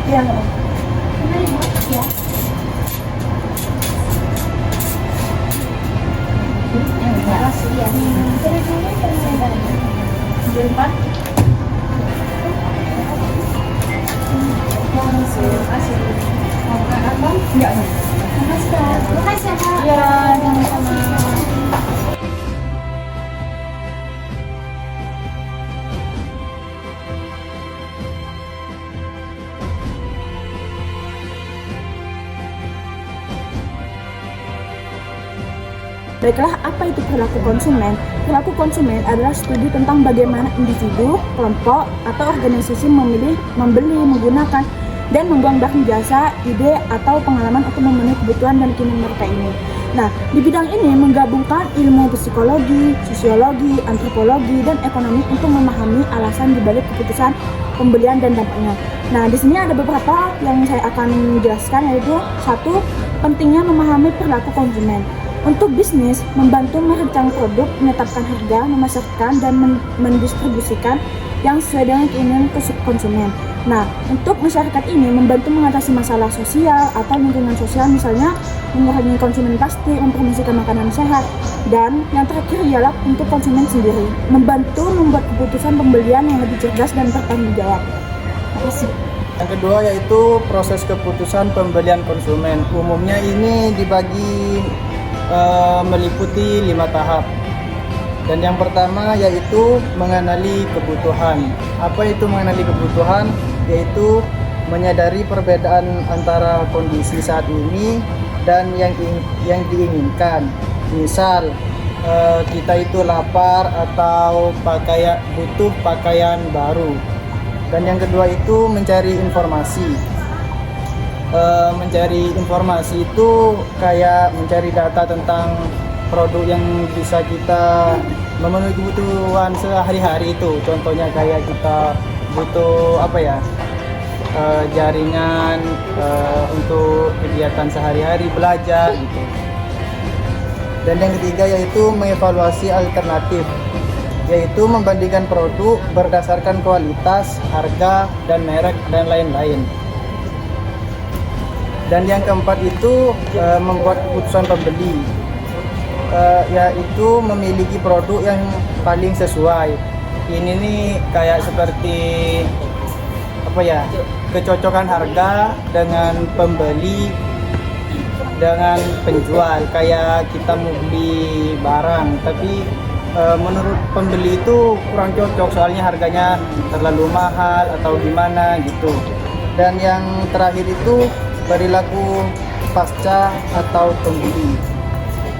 Iya. Ya. Makasih ya. Jerman. Makasih. Mau makan apa? Enggak. Makasih ya. Makasih ya, Kak. Iya, sama-sama. Baiklah, apa itu perilaku konsumen? Perilaku konsumen adalah studi tentang bagaimana individu, kelompok, atau organisasi memilih, membeli, menggunakan, dan membuang barang jasa, ide, atau pengalaman untuk memenuhi kebutuhan dan keinginan mereka ini. Nah, di bidang ini menggabungkan ilmu psikologi, sosiologi, antropologi, dan ekonomi untuk memahami alasan dibalik keputusan pembelian dan dampaknya. Nah, di sini ada beberapa yang saya akan jelaskan, yaitu satu, pentingnya memahami perilaku konsumen. Untuk bisnis, membantu merancang produk, menetapkan harga, memasarkan, dan mendistribusikan yang sesuai dengan keinginan konsumen. Nah, untuk masyarakat ini membantu mengatasi masalah sosial atau lingkungan sosial, misalnya mengurangi konsumen plastik, mempromosikan makanan sehat, dan yang terakhir ialah untuk konsumen sendiri, membantu membuat keputusan pembelian yang lebih cerdas dan bertanggung jawab. Terima kasih. Yang kedua yaitu proses keputusan pembelian konsumen. Umumnya ini dibagi meliputi 5 tahap. Dan yang pertama yaitu mengenali kebutuhan. Apa itu mengenali kebutuhan? Yaitu menyadari perbedaan antara kondisi saat ini dan yang diinginkan. Misal kita itu lapar atau butuh pakaian baru. Dan yang kedua itu mencari informasi. Mencari informasi itu kayak mencari data tentang produk yang bisa kita memenuhi kebutuhan sehari-hari itu. Contohnya kayak kita butuh jaringan untuk kegiatan sehari-hari, belajar gitu. Dan yang ketiga yaitu mengevaluasi alternatif, yaitu membandingkan produk berdasarkan kualitas, harga, dan merek, dan lain-lain. Dan yang keempat itu membuat keputusan pembeli, yaitu memiliki produk yang paling sesuai. Ini nih kayak seperti kecocokan harga dengan pembeli, dengan penjual. Kayak kita mau beli barang tapi menurut pembeli itu kurang cocok, soalnya harganya terlalu mahal atau gimana gitu. Dan yang terakhir itu perilaku pasca atau pembeli,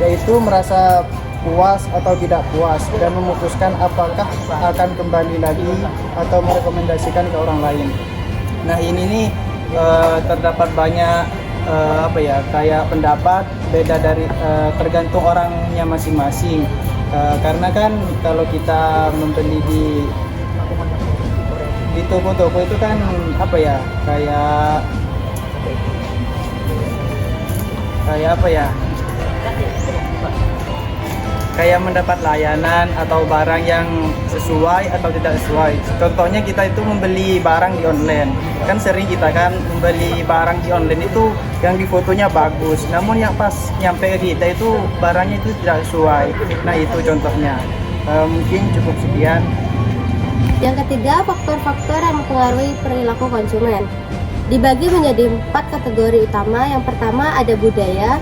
yaitu merasa puas atau tidak puas dan memutuskan apakah akan kembali lagi atau merekomendasikan ke orang lain. Nah ini nih terdapat banyak kayak pendapat beda dari tergantung orangnya masing-masing. Karena kan kalau kita membeli di toko-toko itu kan kayak mendapat layanan atau barang yang sesuai atau tidak sesuai. Contohnya kita itu membeli barang di online, kan sering kita kan membeli barang di online itu yang di fotonya bagus, namun yang pas nyampe ke kita itu barangnya itu tidak sesuai. Nah itu contohnya. Mungkin cukup sekian. Yang ketiga, faktor-faktor yang mempengaruhi perilaku konsumen dibagi menjadi 4 kategori utama. Yang pertama ada budaya,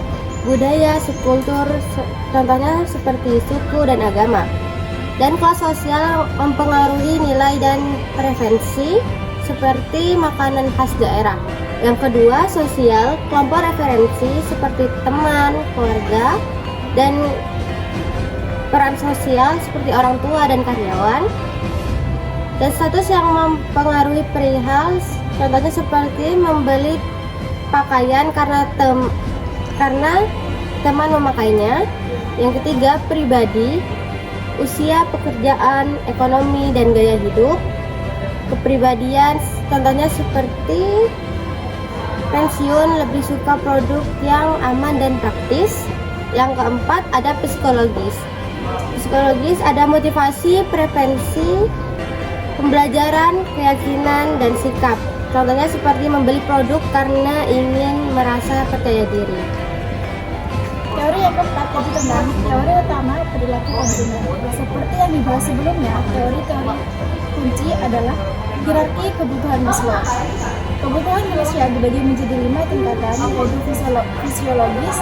subkultur, contohnya seperti suku dan agama. Dan kelas sosial mempengaruhi nilai dan preferensi seperti makanan khas daerah. Yang kedua, sosial, kelompok referensi seperti teman, keluarga, dan peran sosial seperti orang tua dan karyawan. Dan status yang mempengaruhi perihal, contohnya seperti membeli pakaian karena teman memakainya. Yang ketiga, pribadi, usia, pekerjaan, ekonomi, dan gaya hidup. Kepribadian, contohnya seperti pensiun, lebih suka produk yang aman dan praktis. Yang keempat, ada psikologis. Psikologis ada motivasi, preferensi, pembelajaran, keyakinan, dan sikap. Contohnya seperti membeli produk karena ingin merasa percaya diri. Teori yang keempat yaitu tentang teori utama perilaku konsumen. Seperti yang dibahas sebelumnya, teori-teori kunci adalah hierarki kebutuhan Maslow. Kebutuhan manusia dibagi menjadi 5 tingkatan, yaitu fisiologis,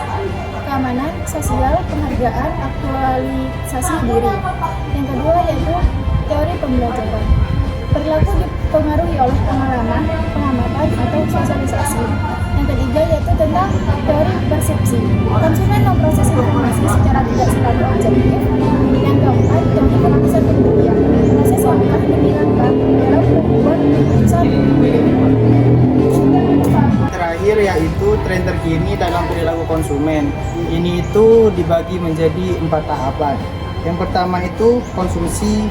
keamanan, sosial, penghargaan, aktualisasi diri. Yang kedua yaitu teori pembelajaran. Perilaku dipengaruhi oleh pengalaman, pengamatan, atau sosialisasi. Yang ketiga yaitu tentang teori persepsi. Konsumen memproses informasi secara tidak selalu objektif. Yang keempat, teori pengawasan pembelian. Proses yang telah dilakukan dalam membuat keputusan pembeli. Terakhir yaitu tren terkini dalam perilaku konsumen. Ini itu dibagi menjadi 4 tahapan. Yang pertama itu konsumsi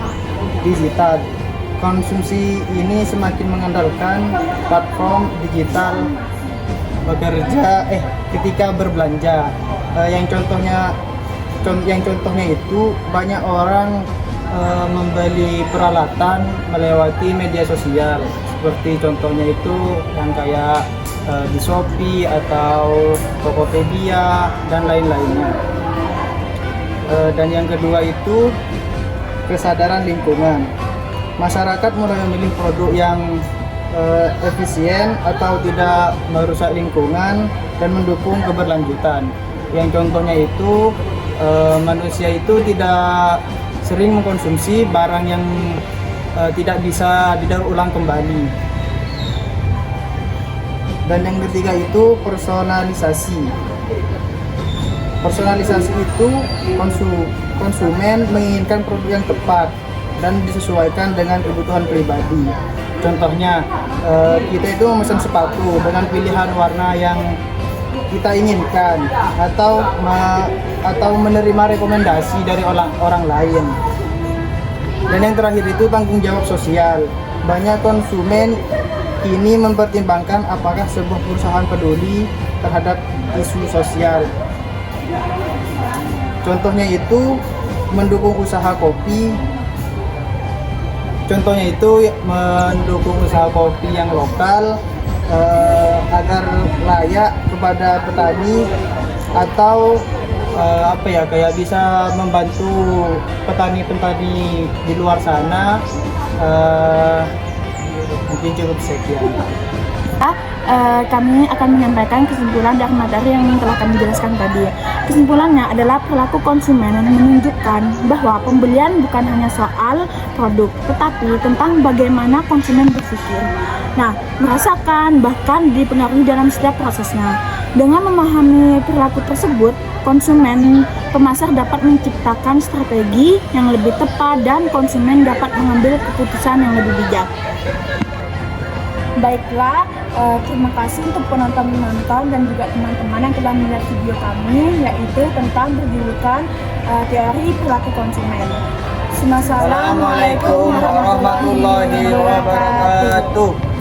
digital. Konsumsi ini semakin mengandalkan platform digital ketika berbelanja. Yang contohnya itu banyak orang membeli peralatan melewati media sosial. Seperti contohnya itu yang kayak di Shopee atau Tokopedia dan lain-lainnya. Dan yang kedua itu kesadaran lingkungan. Masyarakat mulai memilih produk yang efisien atau tidak merusak lingkungan dan mendukung keberlanjutan. Yang contohnya itu manusia itu tidak sering mengkonsumsi barang yang tidak bisa didaur ulang kembali. Dan yang ketiga itu personalisasi. Personalisasi itu konsumen menginginkan produk yang tepat dan disesuaikan dengan kebutuhan pribadi. Contohnya, kita itu memesan sepatu dengan pilihan warna yang kita inginkan atau menerima rekomendasi dari orang lain. Dan yang terakhir itu tanggung jawab sosial. Banyak konsumen kini mempertimbangkan apakah sebuah perusahaan peduli terhadap isu sosial. Contohnya itu mendukung usaha kopi. Contohnya itu mendukung usaha kopi yang lokal agar layak kepada petani, atau kayak bisa membantu petani-petani di luar sana. Mungkin cukup sekian. Kami akan menyampaikan kesimpulan dari materi yang telah kami jelaskan tadi. Kesimpulannya adalah perilaku konsumen menunjukkan bahwa pembelian bukan hanya soal produk, tetapi tentang bagaimana konsumen berpikir. Nah, merasakan bahkan dipengaruhi dalam setiap prosesnya. Dengan memahami perilaku tersebut, konsumen pemasar dapat menciptakan strategi yang lebih tepat dan konsumen dapat mengambil keputusan yang lebih bijak. Baiklah, terima kasih untuk penonton-penonton dan juga teman-teman yang telah melihat video kami, yaitu tentang berjulukan teori perilaku konsumen. Assalamualaikum warahmatullahi wabarakatuh.